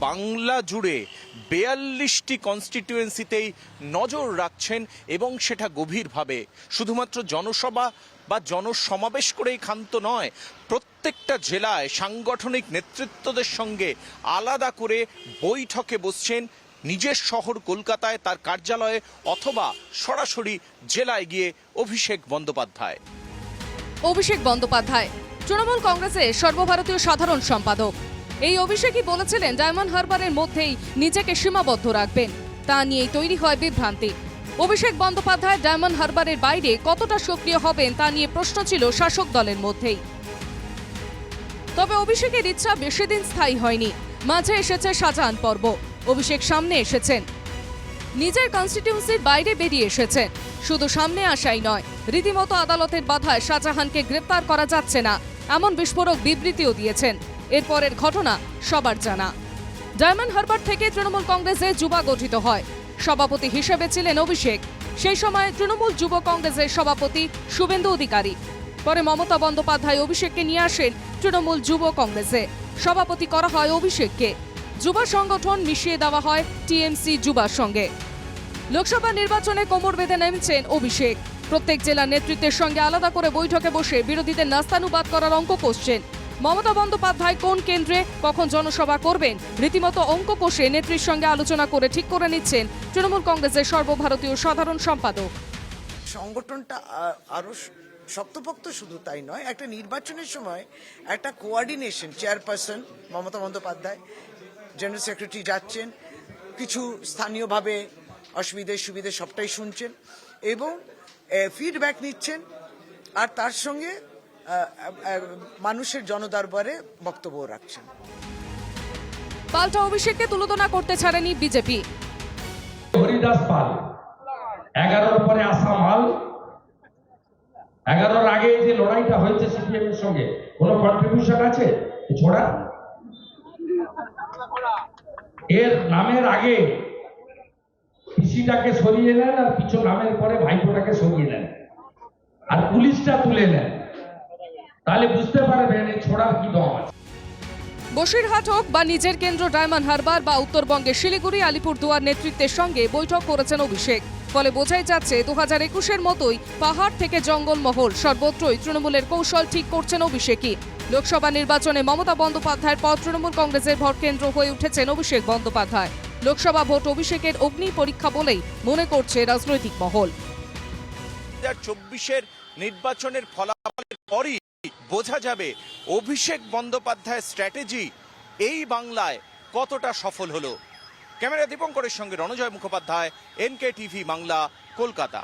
বাংলা জুড়ে ৪২টি কনস্টিটিউয়েন্সিতেই নজর রাখছেন এবং সেটা গভীরভাবে। শুধুমাত্র জনসভা বা জনসমাবেশ করেই ক্ষান্ত নয়, প্রত্যেকটা জেলায় সাংগঠনিক নেতৃত্বদের সঙ্গে আলাদা করে বৈঠকে বসছেন। নিজের শহর কলকাতায় তার কার্যালয়ে অথবা সরাসরি জেলায় গিয়ে অভিষেক বন্দ্যোপাধ্যায় তৃণমূল কংগ্রেসের সর্বভারতীয় সাধারণ সম্পাদক। এই অভিষেকই বলেছিলেন ডায়মন্ড হারবারের মধ্যেই নিজেকে সীমাবদ্ধ রাখবেন। তা নিয়েই তৈরি হয় বিভ্রান্তি। অভিষেক বন্দ্যোপাধ্যায় ডায়মন্ড হারবারের বাইরে কতটা সক্রিয় হবেন তা নিয়ে প্রশ্ন ছিল শাসক দলের মধ্যেই। তবে অভিষেকের ইচ্ছা বেশি দিন স্থায়ী হয়নি। মাঝে এসেছে শাহজাহান পর্ব। অভিষেক সামনে এসেছেন, নিজের কনস্টিটিউয়েন্সির বাইরে বেরিয়ে এসেছেন। শুধু সামনে আসাই নয়, রীতিমতো আদালতের বাধায় শাহজাহানকে গ্রেপ্তার করা যাচ্ছে না এমন বিস্ফোরক বিবৃতিও দিয়েছেন। এরপরের ঘটনা সবার জানা। ডায়মন্ড হারবার থেকে তৃণমূল কংগ্রেসে যুবা গঠিত হয়। সভাপতি হিসেবে ছিলেন অভিষেক। সেই সময় তৃণমূল যুব কংগ্রেসের সভাপতি শুভেন্দু অধিকারী। পরে মমতা বন্দ্যোপাধ্যায় অভিষেককে নিয়ে আসেন তৃণমূল যুব কংগ্রেসে। সভাপতি করা হয় অভিষেককে। যুবা সংগঠন মিশিয়ে দেওয়া হয় টিএমসি যুবার সঙ্গে। লোকসভা নির্বাচনে কোমর বেঁধে নেমেছেন অভিষেক। প্রত্যেক জেলার নেতৃত্বের সঙ্গে আলাদা করে বৈঠকে বসে বিরোধীদের নাস্তানুবাদ করার অঙ্ক কষছেন। মমতা বন্দ্যোপাধ্যায় কোন কেন্দ্রে কখন জনসভা করবেন রীতিমতো অঙ্ক কষে নেত্রীর সঙ্গে আলোচনা করে ঠিক করে নিচ্ছেন তৃণমূল কংগ্রেসের সর্বভারতীয় সাধারণ সম্পাদক। সংগঠনটা আরো শক্তপোক্ত, শুধু তাই নয়, একটা নির্বাচনের সময় একটা coordination, chairperson Mamata Bandyopadhyay, general secretary যাচ্ছেন, কিছু স্থানীয়ভাবে অসুবিধে সুবিধে সবটাই শুনছেন এবং ফিডব্যাক নিচ্ছেন, আর তার সঙ্গে মানুষের জনদরবারে বক্তব্য রাখছেন। পাল্টা অভিষেককে তুলনা করতে ছাড়েনি বিজেপি। হরিদাস পাল 11-র পরে আসা মাল, 11-র আগে যে লড়াইটা হয়েছে সিপিএম এর সঙ্গে কোনো কন্ট্রিবিউশন আছে ছোড়া? এর নামের আগে পিসিটাকে সরিয়ে নেন আর কিছু নামের পরে ভাইপোটাকে সরিয়ে নেন আর পুলিশটা তুলে নেন, তাহলে বুঝতে পারবেন এই ছোড়ার কি দম আছে। বসিরহাট হোক বা নিজের কেন্দ্র ডায়মন্ড হারবার বা উত্তরবঙ্গের শিলিগুড়ি, আলিপুরদুয়ার নেতৃত্বের সঙ্গে বৈঠক করেছেন অভিষেক। ফলে বোঝাই যাচ্ছে 2021-এর মতোই পাহাড় থেকে জঙ্গলমহল সর্বত্রই তৃণমূলের কৌশল ঠিক করছেন অভিষেকই। লোকসভা নির্বাচনে মমতা বন্দ্যোপাধ্যায়ের পর তৃণমূল কংগ্রেসের ভোটকেন্দ্র হয়ে উঠেছেন অভিষেক বন্দ্যোপাধ্যায়। লোকসভা ভোট অভিষেকের অগ্নি পরীক্ষা বলেই মনে করছে রাজনৈতিক মহল। 2024-এর নির্বাচনের ফলাফলের পরই বোঝা যাবে অভিষেক বন্দ্যোপাধ্যায়ের স্ট্র্যাটেজি এই বাংলায় কতটা সফল হলো। ক্যামেরা দীপঙ্করের সঙ্গে রণজয় মুখোপাধ্যায়, NK TV বাংলা, কলকাতা।